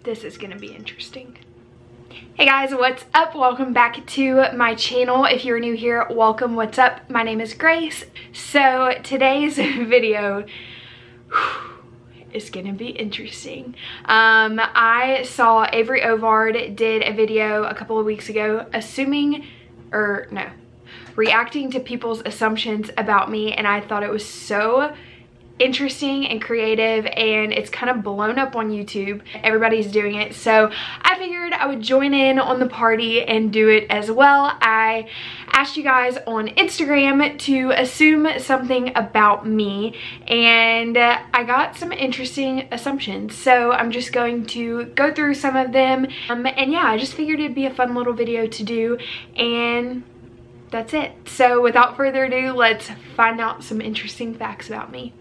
This is gonna be interesting. Hey guys, what's up? Welcome back to my channel. If you're new here, welcome. What's up? My name is Grace. So today's video is gonna be interesting. I saw Avrey Ovard did a video a couple of weeks ago reacting to people's assumptions about me, and I thought it was so interesting and creative, and it's kind of blown up on YouTube. Everybody's doing it, so I figured I would join in on the party and do it as well. I asked you guys on Instagram to assume something about me, and I got some interesting assumptions, so I'm just going to go through some of them. And yeah, I just figured it'd be a fun little video to do, and that's it. So without further ado, let's find out some interesting facts about me.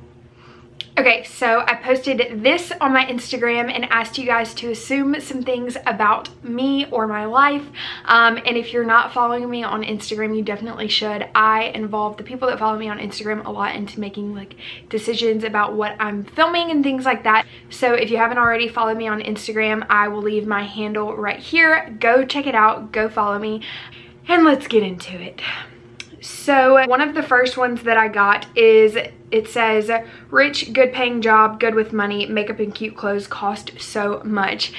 Okay, so I posted this on my Instagram and asked you guys to assume some things about me or my life. And if you're not following me on Instagram, you definitely should. I involve the people that follow me on Instagram a lot into making like decisions about what I'm filming and things like that. So if you haven't already followed me on Instagram, I will leave my handle right here. Go check it out, go follow me, and let's get into it. So one of the first ones that I got is, it says, rich, good paying job, good with money, makeup and cute clothes cost so much.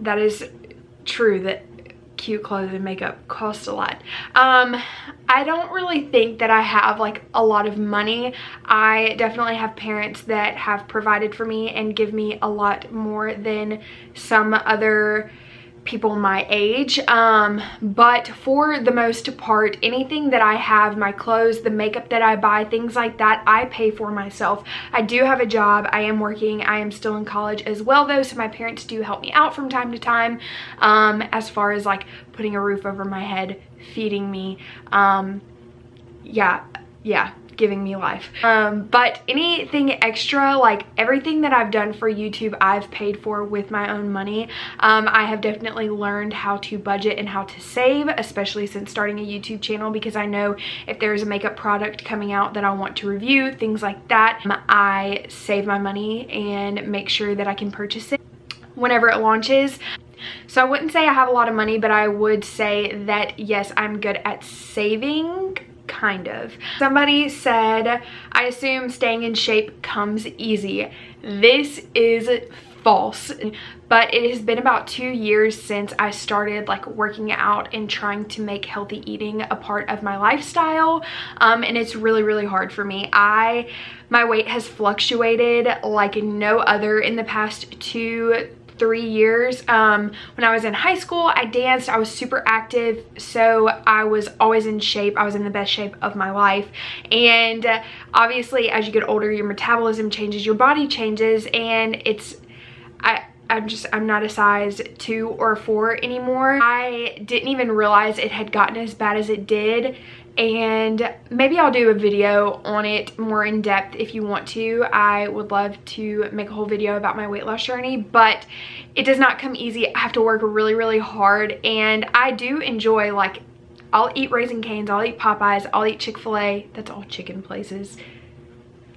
That is true that cute clothes and makeup cost a lot. I don't really think that I have like a lot of money. I definitely have parents that have provided for me and give me a lot more than some other people my age, but for the most part, anything that I have, my clothes, the makeup that I buy, things like that, I pay for myself. I do have a job, I am working, I am still in college as well though, so my parents do help me out from time to time, as far as like putting a roof over my head, feeding me, yeah, giving me life. But anything extra, like everything that I've done for YouTube, I've paid for with my own money. I have definitely learned how to budget and how to save, especially since starting a YouTube channel, because I know if there's a makeup product coming out that I want to review, things like that, I save my money and make sure that I can purchase it whenever it launches. So I wouldn't say I have a lot of money, but I would say that yes, I'm good at saving. Kind of. Somebody said, I assume staying in shape comes easy. This is false, but it has been about 2 years since I started like working out and trying to make healthy eating a part of my lifestyle, and it's really hard for me. My weight has fluctuated like no other in the past 2-3 years. When I was in high school, I danced, I was super active, so I was always in shape. I was in the best shape of my life, and obviously as you get older, your metabolism changes, your body changes, and I'm not a size 2 or 4 anymore. I didn't even realize it had gotten as bad as it did, and maybe I'll do a video on it more in depth if you want to. I would love to make a whole video about my weight loss journey, but it does not come easy. I have to work really hard, and I do enjoy, like, I'll eat Raising Cane's, I'll eat Popeyes, I'll eat Chick-fil-A. That's all chicken places.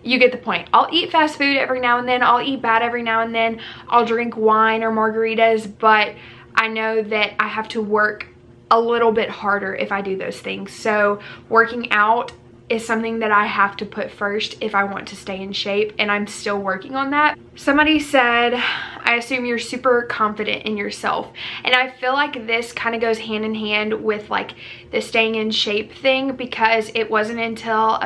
You get the point. I'll eat fast food every now and then, I'll eat bad every now and then, I'll drink wine or margaritas, but I know that I have to work a little bit harder if I do those things. So working out is something that I have to put first if I want to stay in shape, and I'm still working on that. Somebody said, I assume you're super confident in yourself, and I feel like this kind of goes hand in hand with like the staying in shape thing, because it wasn't until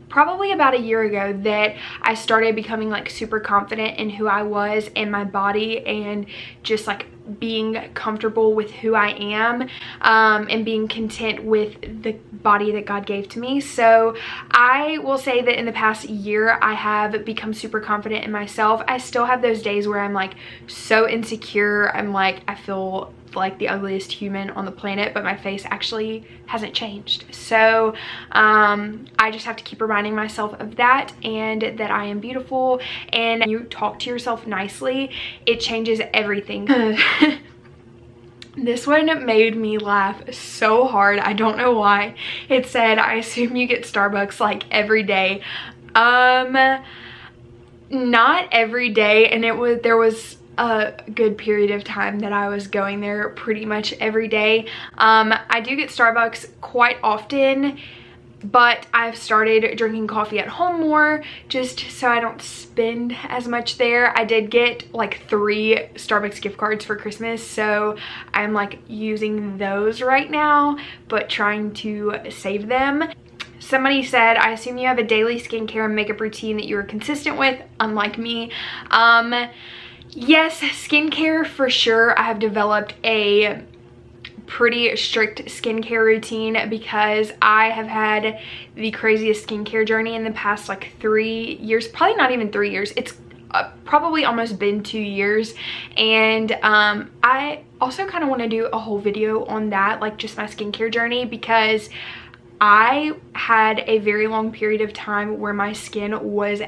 probably about a year ago that I started becoming like super confident in who I was and my body, and just like being comfortable with who I am, and being content with the body that God gave to me. So I will say that in the past year, I have become super confident in myself. I still have those days where I'm like so insecure. I'm like, I feel like the ugliest human on the planet, but my face actually hasn't changed. So I just have to keep reminding myself of that, and that I am beautiful, and you talk to yourself nicely, it changes everything. This one made me laugh so hard. I don't know why. It said, I assume you get Starbucks like every day. Not every day, and there was a good period of time that I was going there pretty much every day. I do get Starbucks quite often, but I've started drinking coffee at home more just so I don't spend as much there. I did get like 3 Starbucks gift cards for Christmas, so I'm like using those right now, but trying to save them. Somebody said, I assume you have a daily skincare and makeup routine that you are consistent with, unlike me. Yes, skincare for sure. I have developed a pretty strict skincare routine because I have had the craziest skincare journey in the past like 3 years, probably not even 3 years. It's probably almost been 2 years, and I also kind of want to do a whole video on that, like just my skincare journey, because I had a very long period of time where my skin was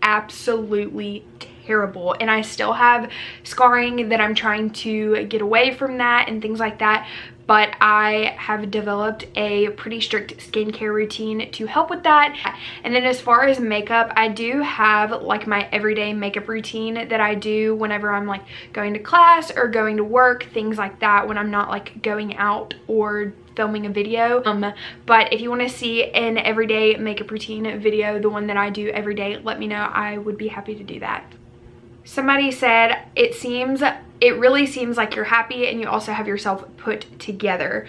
absolutely terrible, and I still have scarring that I'm trying to get away from that and things like that, but I have developed a pretty strict skincare routine to help with that. And then as far as makeup, I do have like my everyday makeup routine that I do whenever I'm like going to class or going to work, things like that, when I'm not like going out or filming a video. But if you want to see an everyday makeup routine video, the one that I do every day, let me know. I would be happy to do that. Somebody said, it really seems like you're happy and you also have yourself put together.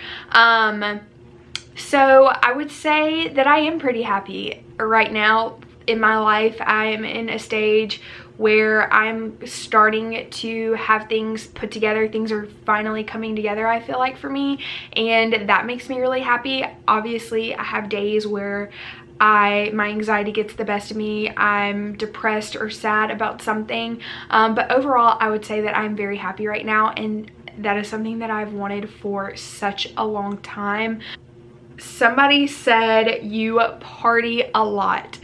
So I would say that I am pretty happy right now in my life. I am in a stage where I'm starting to have things put together. Things are finally coming together, I feel like, for me, and that makes me really happy. Obviously, I have days where my anxiety gets the best of me. I'm depressed or sad about something, but overall I would say that I'm very happy right now, and that is something that I've wanted for such a long time. Somebody said you party a lot.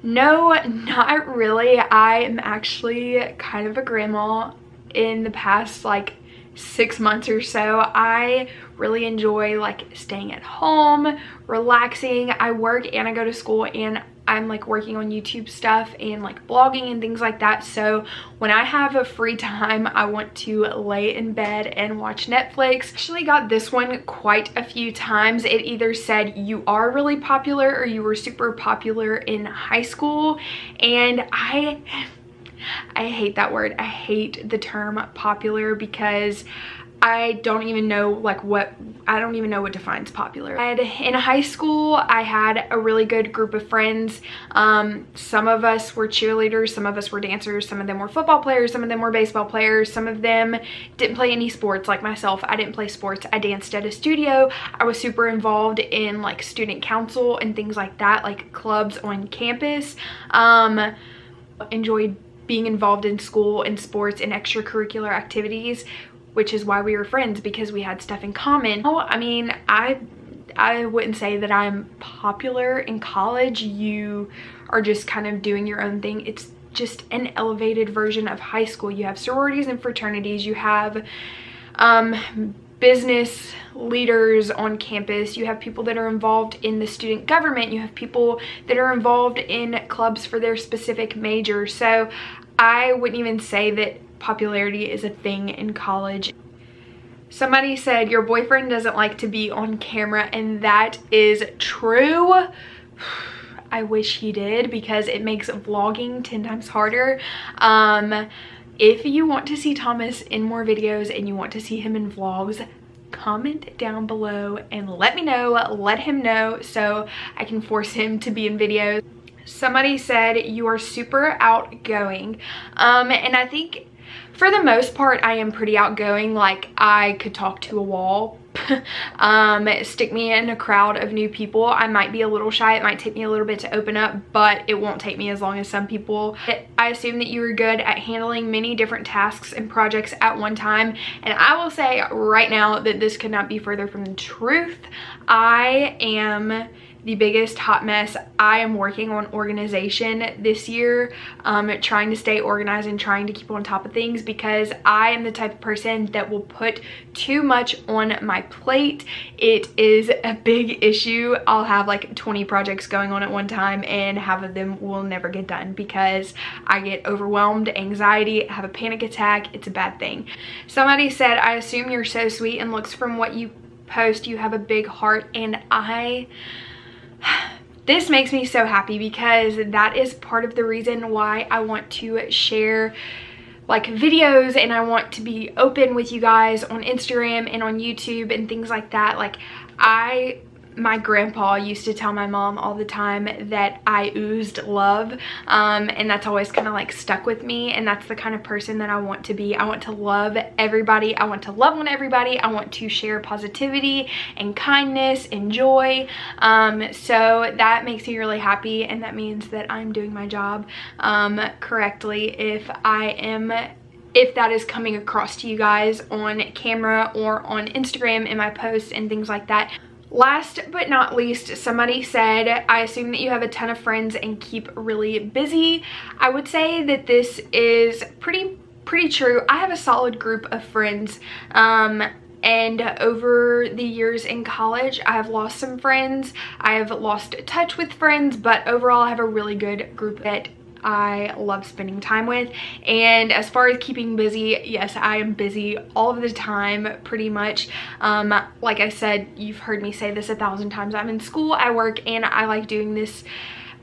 No, not really. I am actually kind of a grandma in the past like 6 months or so. I really enjoy like staying at home, relaxing. I work and I go to school, and I'm like working on YouTube stuff and like blogging and things like that. So when I have a free time, I want to lay in bed and watch Netflix. Actually got this one quite a few times. It either said you are really popular or you were super popular in high school, and I hate that word. I hate the term popular because I don't even know what defines popular. In high school, I had a really good group of friends. Some of us were cheerleaders, some of us were dancers, some of them were football players, some of them were baseball players, some of them didn't play any sports like myself. I didn't play sports. I danced at a studio. I was super involved in like student council and things like that, like clubs on campus. Enjoyed being involved in school and sports and extracurricular activities, which is why we were friends, because we had stuff in common. Oh, I mean, I wouldn't say that I'm popular in college. You are just kind of doing your own thing. It's just an elevated version of high school. You have sororities and fraternities. You have business leaders on campus. You have people that are involved in the student government. You have people that are involved in clubs for their specific major. So I wouldn't even say that popularity is a thing in college. Somebody said your boyfriend doesn't like to be on camera, and that is true. I wish he did, because it makes vlogging 10 times harder. If you want to see Thomas in more videos and you want to see him in vlogs, comment down below and let me know, let him know, so I can force him to be in videos. Somebody said you are super outgoing, and I think for the most part I am pretty outgoing. Like, I could talk to a wall. Stick me in a crowd of new people, I might be a little shy. It might take me a little bit to open up, but it won't take me as long as some people. I assume that you were good at handling many different tasks and projects at one time, and I will say right now that this could not be further from the truth. I am the biggest hot mess. I am working on organization this year, trying to stay organized and trying to keep on top of things, because I am the type of person that will put too much on my plate. It is a big issue. I'll have like 20 projects going on at one time and half of them will never get done because I get overwhelmed, anxiety, have a panic attack. It's a bad thing. Somebody said, I assume you're so sweet and looks from what you post you have a big heart, and this makes me so happy because that is part of the reason why I want to share like videos and I want to be open with you guys on Instagram and on YouTube and things like that. Like my grandpa used to tell my mom all the time that I oozed love, and that's always kind of like stuck with me, and that's the kind of person that I want to be. I want to love everybody. I want to love on everybody. I want to share positivity and kindness and joy. So that makes me really happy, and that means that I'm doing my job correctly if that is coming across to you guys on camera or on Instagram in my posts and things like that. Last but not least, somebody said, I assume that you have a ton of friends and keep really busy. I would say that this is pretty true. I have a solid group of friends, and over the years in college, I have lost some friends. I have lost touch with friends, but overall I have a really good group that I love spending time with. And as far as keeping busy, yes, I am busy all of the time pretty much. Like I said, you've heard me say this 1,000 times, I'm in school, I work, and I like doing this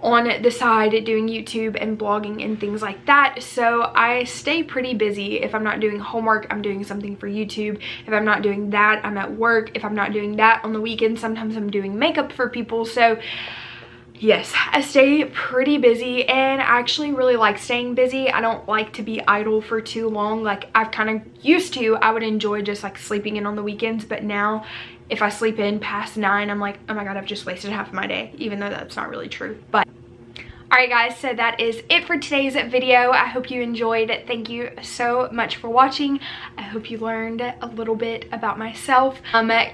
on the side, doing YouTube and blogging and things like that. So I stay pretty busy. If I'm not doing homework, I'm doing something for YouTube. If I'm not doing that, I'm at work. If I'm not doing that on the weekend, sometimes I'm doing makeup for people. So yes, I stay pretty busy, and I actually really like staying busy. I don't like to be idle for too long. Like I've kind of used to, I would enjoy just like sleeping in on the weekends, but now if I sleep in past 9, I'm like, oh my god, I've just wasted half of my day, even though that's not really true. But alright guys, so that is it for today's video. I hope you enjoyed it. Thank you so much for watching. I hope you learned a little bit about myself.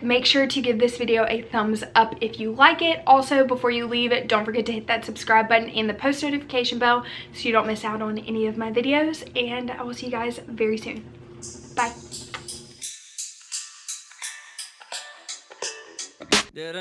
Make sure to give this video a thumbs up if you like it. Also, before you leave, don't forget to hit that subscribe button and the post notification bell so you don't miss out on any of my videos. And I will see you guys very soon. Bye. Did